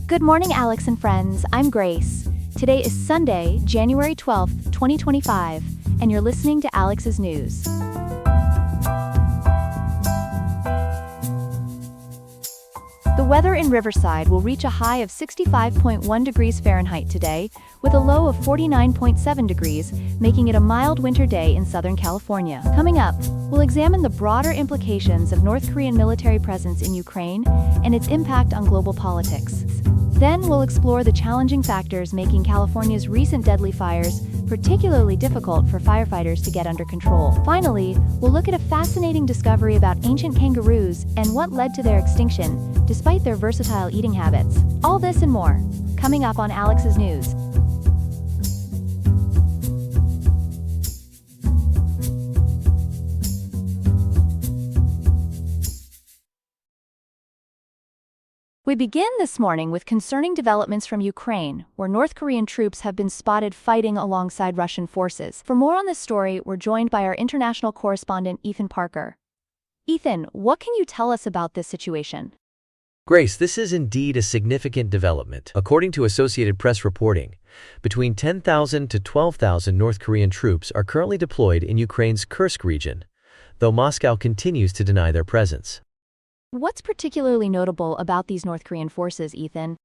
Good morning, Alex and friends. I'm Grace. Today is Sunday, January 12th, 2025, and you're listening to Alex's News. The weather in Riverside will reach a high of 65.1 degrees Fahrenheit today, with a low of 49.7 degrees, making it a mild winter day in Southern California. Coming up, we'll examine the broader implications of North Korean military presence in Ukraine and its impact on global politics. Then we'll explore the challenging factors making California's recent deadly fires particularly difficult for firefighters to get under control. Finally, we'll look at a fascinating discovery about ancient kangaroos and what led to their extinction, despite their versatile eating habits. All this and more, coming up on Alex's News. We begin this morning with concerning developments from Ukraine, where North Korean troops have been spotted fighting alongside Russian forces. For more on this story, we're joined by our international correspondent, Ethan Parker. Ethan, what can you tell us about this situation? Grace, this is indeed a significant development. According to Associated Press reporting, between 10,000 to 12,000 North Korean troops are currently deployed in Ukraine's Kursk region, though Moscow continues to deny their presence. What's particularly notable about these North Korean forces, Ethan?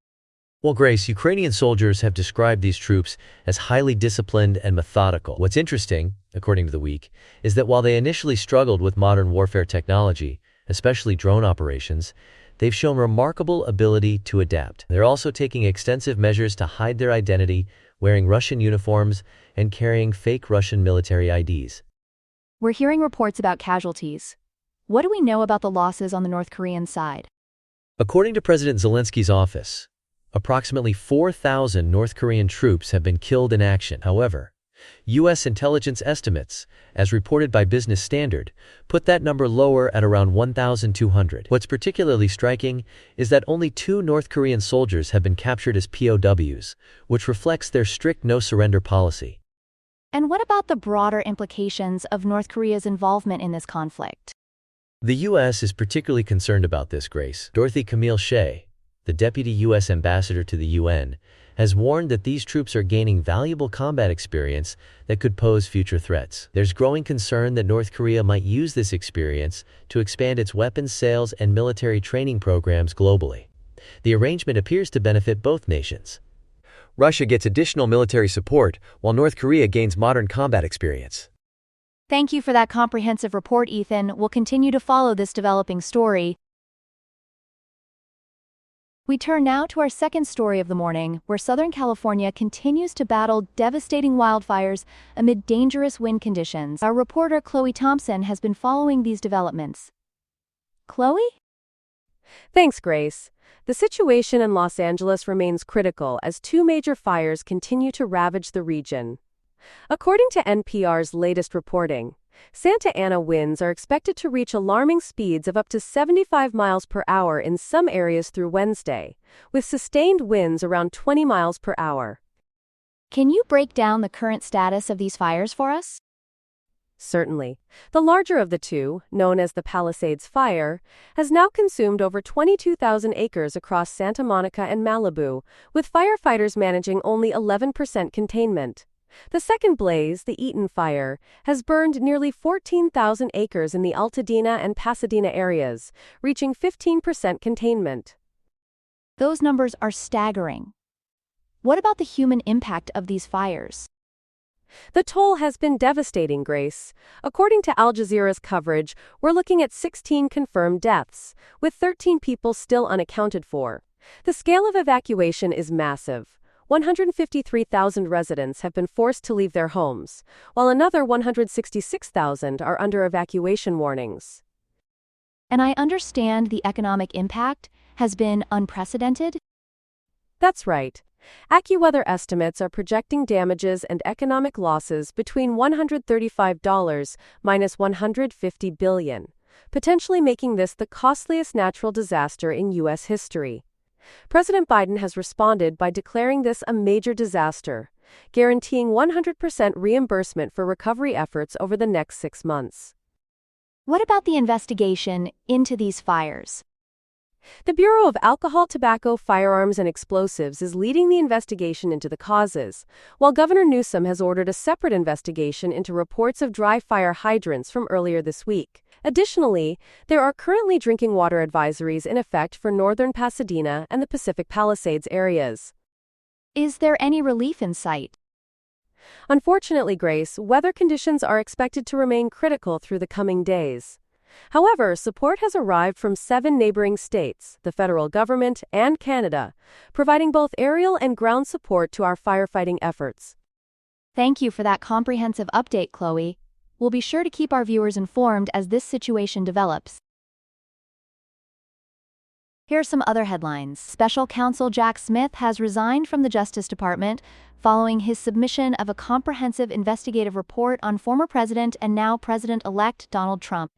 Well, Grace, Ukrainian soldiers have described these troops as highly disciplined and methodical. What's interesting, according to The Week, is that while they initially struggled with modern warfare technology, especially drone operations, they've shown remarkable ability to adapt. They're also taking extensive measures to hide their identity, wearing Russian uniforms, and carrying fake Russian military IDs. We're hearing reports about casualties. What do we know about the losses on the North Korean side? According to President Zelensky's office, approximately 4,000 North Korean troops have been killed in action. However, U.S. intelligence estimates, as reported by Business Standard, put that number lower at around 1,200. What's particularly striking is that only 2 North Korean soldiers have been captured as POWs, which reflects their strict no-surrender policy. And what about the broader implications of North Korea's involvement in this conflict? The U.S. is particularly concerned about this, Grace. Dorothy Camille Shea, the deputy U.S. ambassador to the UN, has warned that these troops are gaining valuable combat experience that could pose future threats. There's growing concern that North Korea might use this experience to expand its weapons sales and military training programs globally. The arrangement appears to benefit both nations. Russia gets additional military support, while North Korea gains modern combat experience. Thank you for that comprehensive report, Ethan. We'll continue to follow this developing story. We turn now to our second story of the morning, where Southern California continues to battle devastating wildfires amid dangerous wind conditions. Our reporter Chloe Thompson has been following these developments. Chloe? Thanks, Grace. The situation in Los Angeles remains critical as 2 major fires continue to ravage the region. According to NPR's latest reporting, Santa Ana winds are expected to reach alarming speeds of up to 75 miles per hour in some areas through Wednesday, with sustained winds around 20 miles per hour. Can you break down the current status of these fires for us? Certainly. The larger of the two, known as the Palisades Fire, has now consumed over 22,000 acres across Santa Monica and Malibu, with firefighters managing only 11% containment. The second blaze, the Eaton Fire, has burned nearly 14,000 acres in the Altadena and Pasadena areas, reaching 15% containment. Those numbers are staggering. What about the human impact of these fires? The toll has been devastating, Grace. According to Al Jazeera's coverage, we're looking at 16 confirmed deaths, with 13 people still unaccounted for. The scale of evacuation is massive. 153,000 residents have been forced to leave their homes, while another 166,000 are under evacuation warnings. And I understand the economic impact has been unprecedented? That's right. AccuWeather estimates are projecting damages and economic losses between $135 minus $150 billion, potentially making this the costliest natural disaster in U.S. history. President Biden has responded by declaring this a major disaster, guaranteeing 100% reimbursement for recovery efforts over the next 6 months. What about the investigation into these fires? The Bureau of Alcohol, Tobacco, Firearms, and Explosives is leading the investigation into the causes, while Governor Newsom has ordered a separate investigation into reports of dry fire hydrants from earlier this week. Additionally, there are currently drinking water advisories in effect for northern Pasadena and the Pacific Palisades areas. Is there any relief in sight? Unfortunately, Grace, weather conditions are expected to remain critical through the coming days. However, support has arrived from 7 neighboring states, the federal government, and Canada, providing both aerial and ground support to our firefighting efforts. Thank you for that comprehensive update, Chloe. We'll be sure to keep our viewers informed as this situation develops. Here are some other headlines. Special Counsel Jack Smith has resigned from the Justice Department following his submission of a comprehensive investigative report on former President and now President-elect Donald Trump.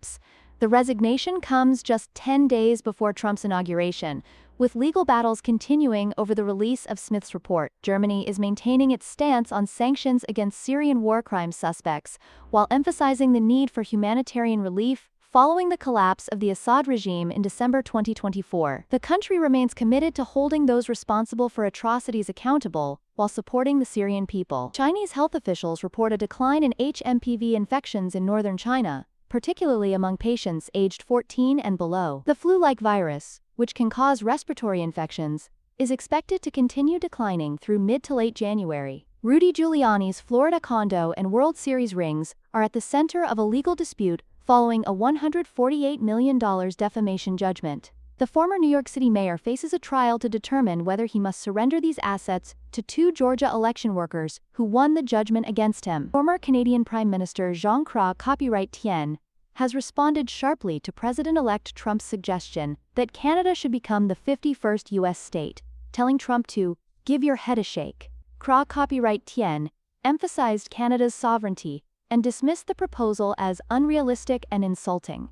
The resignation comes just 10 days before Trump's inauguration, with legal battles continuing over the release of Smith's report. Germany is maintaining its stance on sanctions against Syrian war crime suspects, while emphasizing the need for humanitarian relief following the collapse of the Assad regime in December 2024. The country remains committed to holding those responsible for atrocities accountable, while supporting the Syrian people. Chinese health officials report a decline in HMPV infections in northern China, particularly among patients aged 14 and below. The flu-like virus, which can cause respiratory infections, is expected to continue declining through mid to late January. Rudy Giuliani's Florida condo and World Series rings are at the center of a legal dispute following a $148 million defamation judgment. The former New York City mayor faces a trial to determine whether he must surrender these assets to 2 Georgia election workers who won the judgment against him. Former Canadian Prime Minister Jean-Claude Copyright Tien has responded sharply to President-elect Trump's suggestion that Canada should become the 51st U.S. state, telling Trump to give your head a shake. Copyright Tien emphasized Canada's sovereignty and dismissed the proposal as unrealistic and insulting.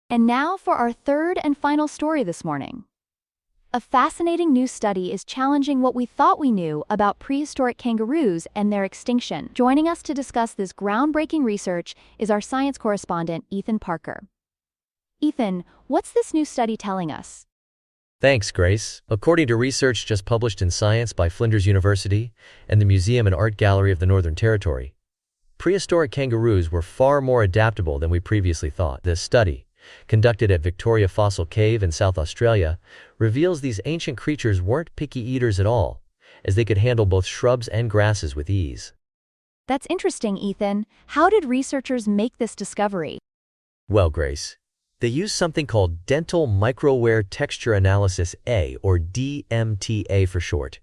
And now for our third and final story this morning. A fascinating new study is challenging what we thought we knew about prehistoric kangaroos and their extinction. Joining us to discuss this groundbreaking research is our science correspondent, Ethan Parker. Ethan, what's this new study telling us? Thanks, Grace. According to research just published in Science by Flinders University and the Museum and Art Gallery of the Northern Territory, prehistoric kangaroos were far more adaptable than we previously thought. This study, conducted at Victoria Fossil Cave in South Australia, reveals these ancient creatures weren't picky eaters at all, as they could handle both shrubs and grasses with ease. That's interesting, Ethan. How did researchers make this discovery? Well, Grace, they used something called dental microwear texture analysis A, or DMTA for short.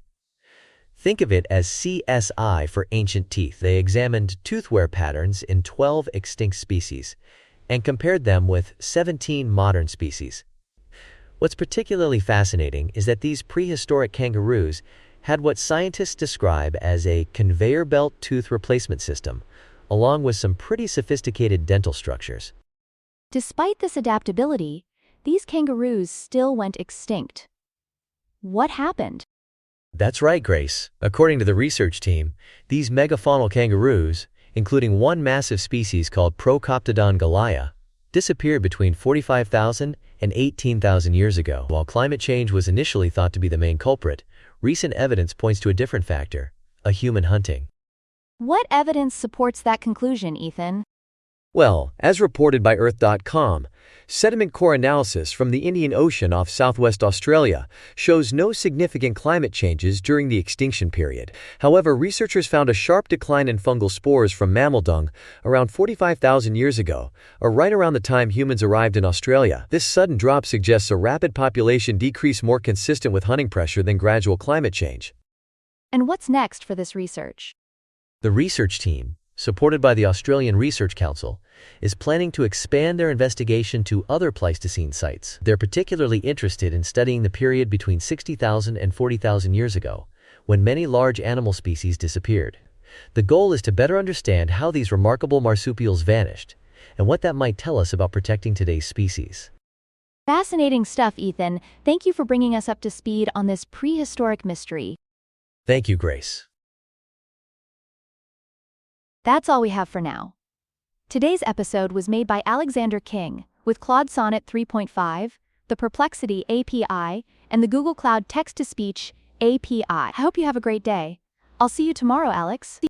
Think of it as CSI for ancient teeth. They examined tooth wear patterns in 12 extinct species and compared them with 17 modern species. What's particularly fascinating is that these prehistoric kangaroos had what scientists describe as a conveyor belt tooth replacement system, along with some pretty sophisticated dental structures. Despite this adaptability, these kangaroos still went extinct. What happened? That's right, Grace. According to the research team, these megafaunal kangaroos, including one massive species called Procoptodon gallia, disappeared between 45,000 and 18,000 years ago. While climate change was initially thought to be the main culprit, recent evidence points to a different factor: a human hunting. What evidence supports that conclusion, Ethan? Well, as reported by Earth.com, sediment core analysis from the Indian Ocean off southwest Australia shows no significant climate changes during the extinction period. However, researchers found a sharp decline in fungal spores from mammal dung around 45,000 years ago, or right around the time humans arrived in Australia. This sudden drop suggests a rapid population decrease more consistent with hunting pressure than gradual climate change. And what's next for this research? The research team, supported by the Australian Research Council, is planning to expand their investigation to other Pleistocene sites. They're particularly interested in studying the period between 60,000 and 40,000 years ago, when many large animal species disappeared. The goal is to better understand how these remarkable marsupials vanished, and what that might tell us about protecting today's species. Fascinating stuff, Ethan. Thank you for bringing us up to speed on this prehistoric mystery. Thank you, Grace. That's all we have for now. Today's episode was made by Alexander King, with Claude Sonnet 3.5, the Perplexity API, and the Google Cloud Text-to-Speech API. I hope you have a great day. I'll see you tomorrow, Alex.